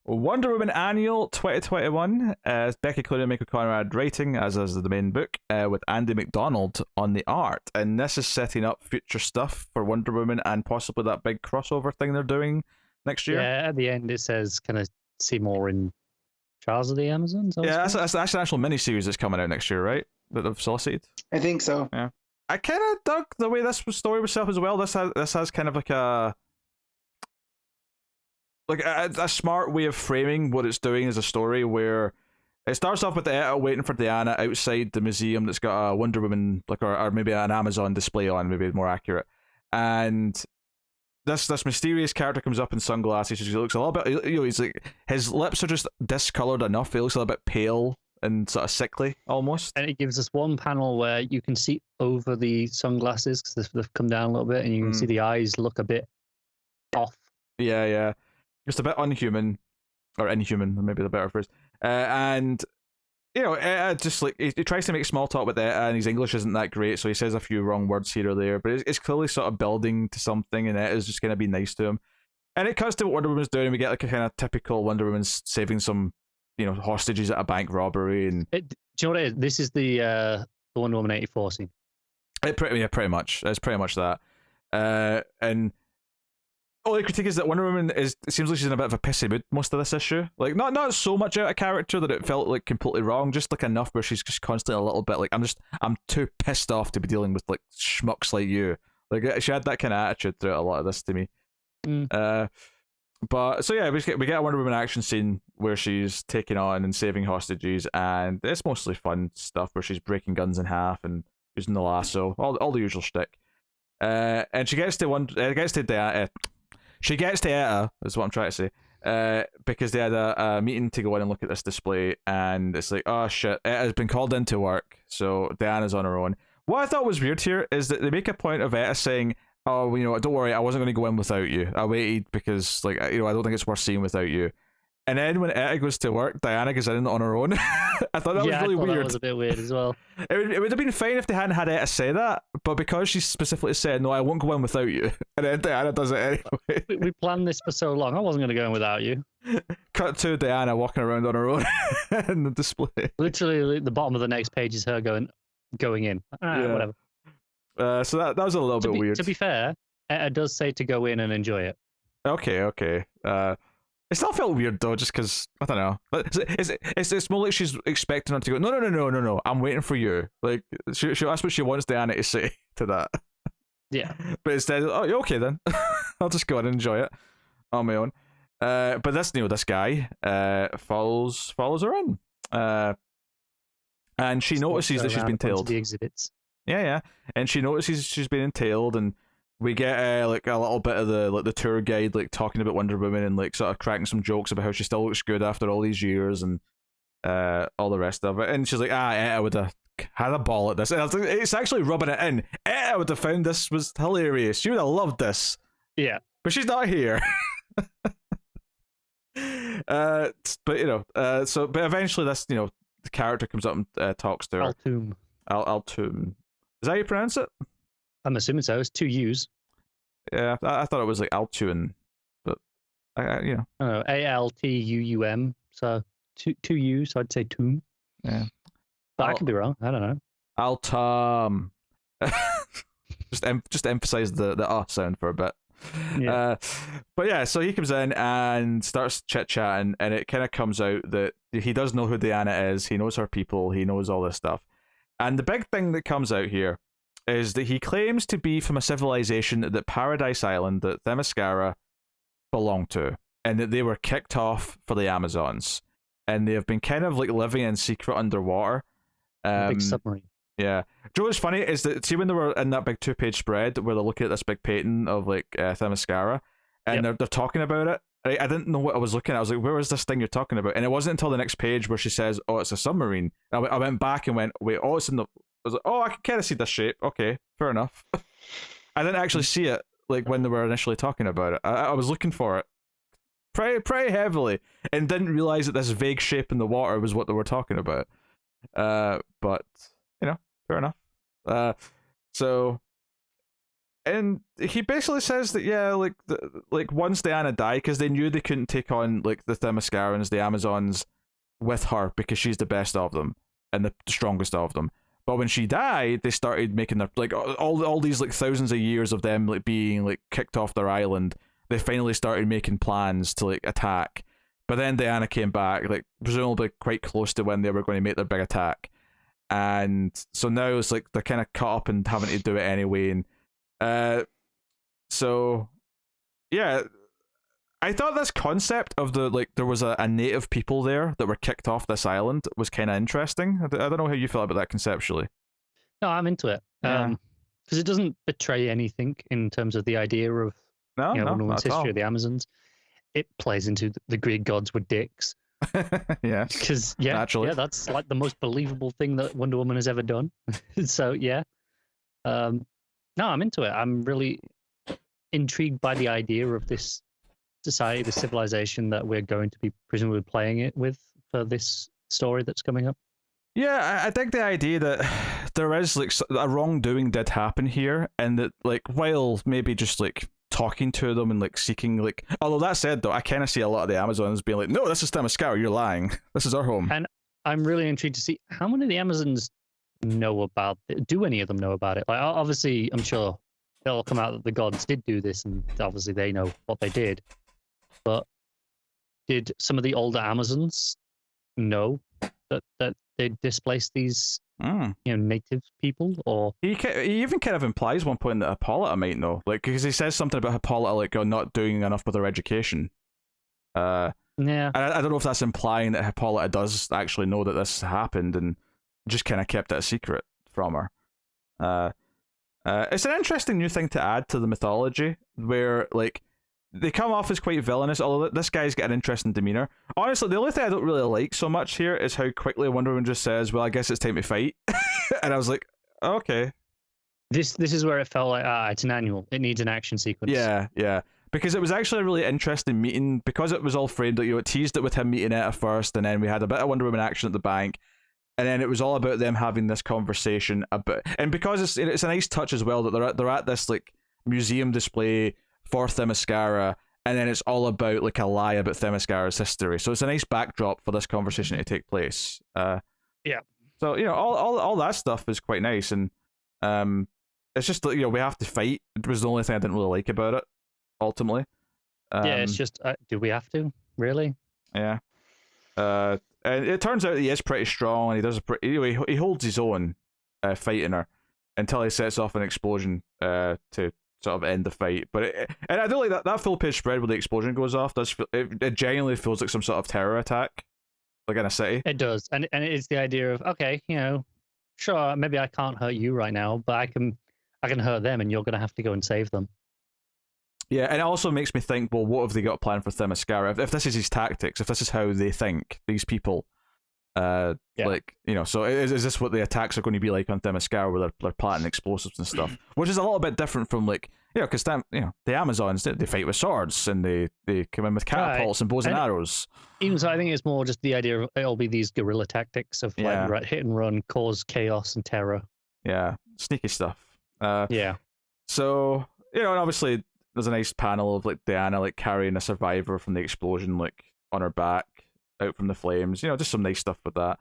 Wonder Woman Annual 2021. Becky Cloonan and Michael Conrad writing, as is the main book, with Andy McDonald on the art. And this is setting up future stuff for Wonder Woman and possibly that big crossover thing they're doing next year. Yeah, at the end it says, "Can I see more in Trials of the Amazons?" Yeah, that's an actual miniseries that's coming out next year, right? That they've solicited. I think so. Yeah, I kind of dug the way this story was set up as well. This has kind of like a smart way of framing what it's doing as a story, where it starts off with the editor waiting for Diana outside the museum that's got a Wonder Woman, like, or maybe an Amazon display on, maybe more accurate. And this mysterious character comes up in sunglasses. He looks a little bit, he's like, his lips are just discolored enough. He looks a little bit pale and sort of sickly almost. And it gives us one panel where you can see over the sunglasses because they've come down a little bit, and you can see the eyes look a bit off. Yeah. Just a bit unhuman, or inhuman, maybe the better phrase. And just like he tries to make small talk with Etta, and his English isn't that great, so he says a few wrong words here or there. But it's clearly sort of building to something, and Etta's just gonna be nice to him. And it cuts to what Wonder Woman's doing, and we get like a kind of typical Wonder Woman's saving some, hostages at a bank robbery. And do you know what it is? This is the Wonder Woman 84 scene. Pretty much. It's pretty much that. And only critique is that Wonder Woman it seems like she's in a bit of a pissy mood most of this issue. Like not so much out of character that it felt like completely wrong, just like enough where she's just constantly a little bit like, I'm too pissed off to be dealing with like schmucks like you. Like she had that kind of attitude throughout a lot of this to me. But so yeah, we get a Wonder Woman action scene where she's taking on and saving hostages, and it's mostly fun stuff where she's breaking guns in half and using the lasso, all the usual shtick. And she gets to Diana. She gets to Etta, is what I'm trying to say, because they had a meeting to go in and look at this display, and it's like, oh shit, Etta's been called into work, so Diana's on her own. What I thought was weird here is that they make a point of Etta saying, oh, don't worry, I wasn't going to go in without you. I waited because, I don't think it's worth seeing without you. And then when Etta goes to work, Diana goes in on her own. I thought that was really weird. That was a bit weird as well. It would have been fine if they hadn't had Etta say that, but because she specifically said, no, I won't go in without you, and then Diana does it anyway. We planned this for so long, I wasn't going to go in without you. Cut to Diana walking around on her own in the display. Literally, the bottom of the next page is her going in. Whatever. So that was a little bit weird. To be fair, Etta does say to go in and enjoy it. Okay. It still felt weird though, just because I don't know. It's more like she's expecting her to go. No. I'm waiting for you. Like she that's what she wants Diana to say to that. Yeah. But instead, oh, okay then. I'll just go in and enjoy it on my own. But this guy follows her in. And she notices that she's been tailed. The exhibits. Yeah. And she notices she's been entailed, and we get like a little bit of the tour guide like talking about Wonder Woman and like sort of cracking some jokes about how she still looks good after all these years and all the rest of it. And she's like, Etta would have had a ball at this. And it's actually rubbing it in. Etta would have found this was hilarious. She would have loved this. Yeah. But she's not here. But eventually this, the character comes up and talks to her. Altoum. Is that how you pronounce it? I'm assuming so. It's 2 U's. Yeah, I thought it was like Altoum, but Oh, Altuum. So 2 U's. So I'd say Toom. Yeah, but I could be wrong. I don't know. Altum. just emphasize the sound for a bit. Yeah. But yeah, so he comes in and starts chit chatting, and it kind of comes out that he does know who Diana is. He knows her people. He knows all this stuff. And the big thing that comes out here is that he claims to be from a civilization that Paradise Island, that Themyscira belonged to, and that they were kicked off for the Amazons, and they have been kind of like living in secret underwater. A big submarine. Yeah. Do you know what's funny is that, see when they were in that big 2-page spread where they're looking at this big painting of like Themyscira, and they're talking about it, I didn't know what I was looking at. I was like, where is this thing you're talking about? And it wasn't until the next page where she says, oh, it's a submarine. And I went back and went, wait, oh, it's in the... I was like, oh, I can kind of see the shape. Okay, fair enough. I didn't actually see it like when they were initially talking about it. I was looking for it pretty heavily and didn't realize that this vague shape in the water was what they were talking about. But, fair enough. So and he basically says that like like once Diana died, because they knew they couldn't take on like the Themyscirans, the Amazons, with her because she's the best of them and the strongest of them. But when she died, they started making their like all these like thousands of years of them like being like kicked off their island. They finally started making plans to like attack. But then Diana came back, like presumably quite close to when they were going to make their big attack. And so now it's like they're kind of caught up and having to do it anyway. And so yeah, I thought this concept of the like there was a native people there that were kicked off this island was kind of interesting. I don't know how you feel about that conceptually. No, I'm into it. Yeah. Because it doesn't betray anything in terms of the idea of No, Wonder not Woman's at all. history of the Amazons. It plays into the Greek gods were dicks. Yeah. Because naturally. yeah, that's like the most believable thing that Wonder Woman has ever done. So yeah, no, I'm into it. I'm really intrigued by the idea of this society, the civilization that we're going to be presumably playing it with for this story that's coming up. Yeah, I think the idea that there is like a wrongdoing did happen here, and that like while maybe just like talking to them and like seeking like, although that said though, I kind of see a lot of the Amazons being like, no, this is Themyscira, you're lying, this is our home. And I'm really intrigued to see how many of the Amazons know about it. Do any of them know about it? Like obviously, I'm sure it'll come out that the gods did do this, and obviously they know what they did. But did some of the older Amazons know that they displaced these native people? Or he even kind of implies one point that Hippolyta might know, like because he says something about Hippolyta like not doing enough with her education. Yeah, I don't know if that's implying that Hippolyta does actually know that this happened and just kind of kept it a secret from her. It's an interesting new thing to add to the mythology, where like they come off as quite villainous, although this guy's got an interesting demeanor. Honestly, the only thing I don't really like so much here is how quickly Wonder Woman just says, well, I guess it's time to fight. And I was like, okay. This is where it felt like, it's an annual. It needs an action sequence. Yeah. Because it was actually a really interesting meeting, because it was all framed, like, it teased it with him meeting Etta first, and then we had a bit of Wonder Woman action at the bank, and then it was all about them having this conversation about, and because it's a nice touch as well that they're at this like museum display for Themyscira, and then it's all about like a lie about Themyscira's history. So it's a nice backdrop for this conversation to take place. Yeah. So all that stuff is quite nice, and it's just that we have to fight. It was the only thing I didn't really like about it. Ultimately, yeah, it's just do we have to really? Yeah. And it turns out he is pretty strong, and he does he holds his own fighting her until he sets off an explosion to sort of end the fight. But and I don't like that full page spread where the explosion goes off. It genuinely feels like some sort of terror attack, like in a city. It does, and it's the idea of, okay, sure, maybe I can't hurt you right now, but I can hurt them, and you're going to have to go and save them. Yeah, and it also makes me think, well, what have they got planned for Themyscira? If this is his tactics, if this is how they think, these people, like, so is this what the attacks are going to be like on Themyscira, where they're planting explosives and stuff? Which is a little bit different from, like, because the Amazons, they fight with swords, and they come in with catapults and bows and arrows. Even so, I think it's more just the idea of it'll be these guerrilla tactics of like hit and run, cause chaos and terror. Yeah, sneaky stuff. Yeah. So, and obviously there's a nice panel of like Diana like carrying a survivor from the explosion like on her back out from the flames. Just some nice stuff with that.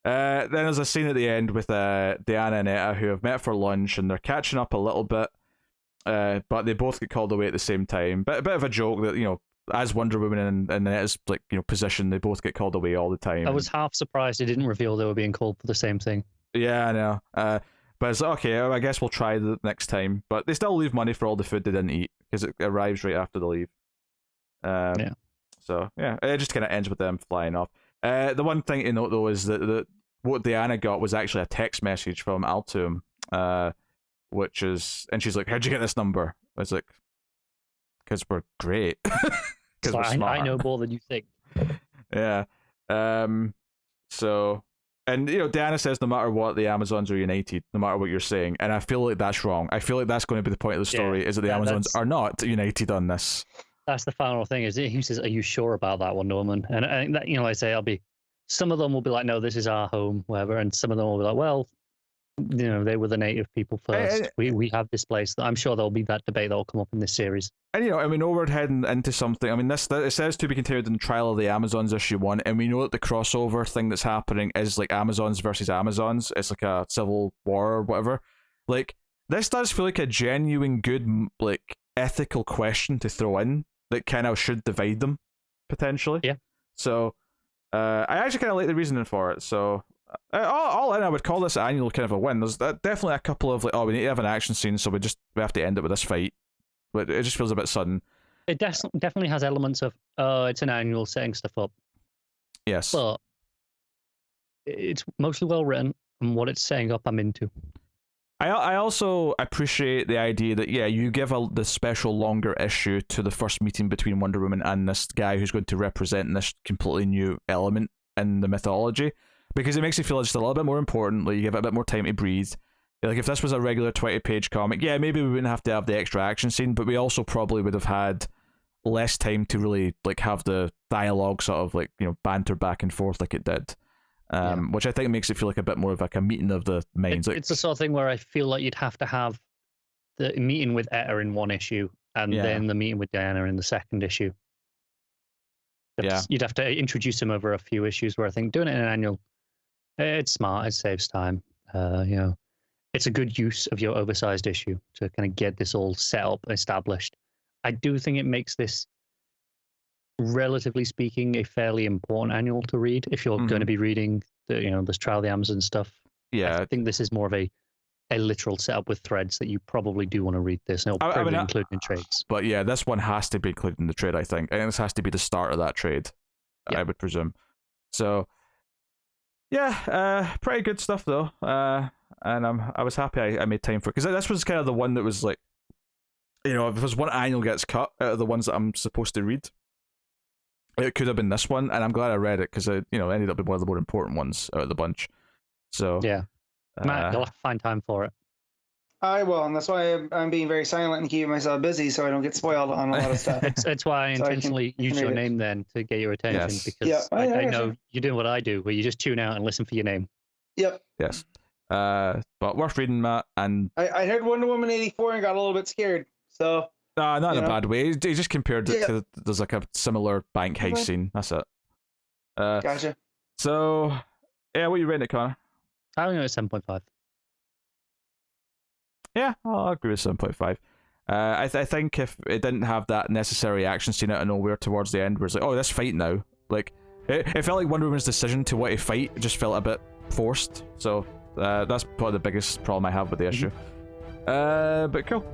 Then there's a scene at the end with Diana and Etta, who have met for lunch, and they're catching up a little bit, but they both get called away at the same time. But a bit of a joke that as Wonder Woman and Etta's like position, they both get called away all the time. I was half surprised they didn't reveal they were being called for the same thing. Yeah, I know. But it's like, okay, I guess we'll try the next time. But they still leave money for all the food they didn't eat, because it arrives right after they leave. Yeah. So, yeah, it just kind of ends with them flying off. The one thing to note, though, is that what Diana got was actually a text message from Altum, which is... And she's like, how'd you get this number? I was like, because we're great. Because we're smart. I know more than you think. Yeah. So... And, Diana says no matter what, the Amazons are united, no matter what you're saying. And I feel like that's wrong. I feel like that's going to be the point of the story, is that the Amazons are not united on this. That's the final thing, is he says, are you sure about that, Wonder Woman? And I think that, I say, some of them will be like, no, this is our home, whatever. And some of them will be like, well, they were the native people first. We have this place. I'm sure there'll be that debate that'll come up in this series. And and we know we're heading into something. I mean, this it says to be continued in Trial of the Amazons issue 1, and we know that the crossover thing that's happening is like Amazons versus Amazons. It's like a civil war or whatever. Like, this does feel like a genuine good, like, ethical question to throw in that kind of should divide them potentially. Yeah. So, I actually kind of like the reasoning for it. So, all in, I would call this annual kind of a win. There's definitely a couple of like, we need to have an action scene, so we have to end it with this fight. But it just feels a bit sudden. It definitely has elements of, it's an annual setting stuff up. Yes. But it's mostly well written, and what it's setting up, I'm into. I also appreciate the idea that, you give the special longer issue to the first meeting between Wonder Woman and this guy who's going to represent this completely new element in the mythology, because it makes you feel just a little bit more important. Like, you give it a bit more time to breathe. Like, if this was a regular 20-page comic, maybe we wouldn't have to have the extra action scene, but we also probably would have had less time to really like have the dialogue sort of like, banter back and forth like it did. Which I think makes it feel like a bit more of like a meeting of the minds. It's the sort of thing where I feel like you'd have to have the meeting with Etta in one issue, and then the meeting with Diana in the second issue. You'd have to introduce him over a few issues, where I think doing it in an annual, it's smart, it saves time. It's a good use of your oversized issue to kind of get this all set up, established. I do think it makes this, relatively speaking, a fairly important annual to read if you're going to be reading this Trial of the Amazon stuff. I think this is more of a literal setup with threads that you probably do want to read this, and it'll probably include in trades. But this one has to be included in the trade, I think. And this has to be the start of that trade, I would presume. So, pretty good stuff though. And I was happy I made time for it, because this was kind of the one that was like, if there's one annual gets cut out of the ones that I'm supposed to read, it could have been this one, and I'm glad I read it, because it ended up being one of the more important ones out of the bunch. So Matt, you'll have to find time for it. I will, and that's why I'm being very silent and keeping myself busy so I don't get spoiled on a lot of stuff. It's why I intentionally use your name then to get your attention, because I know you're doing what I do, where you just tune out and listen for your name. Yep. Yes. But worth reading, Matt. And I heard Wonder Woman 84 and got a little bit scared. So not in a bad way. He just compared it to, there's like a similar bank heist scene. That's it. Gotcha. So, what are you rating it, Connor? I'm going to 7.5. Yeah, I'll agree with 7.5. I think if it didn't have that necessary action scene out of nowhere towards the end, where it's like, let's fight now. Like, it felt like Wonder Woman's decision to want to fight just felt a bit forced. So that's probably the biggest problem I have with the issue. But cool.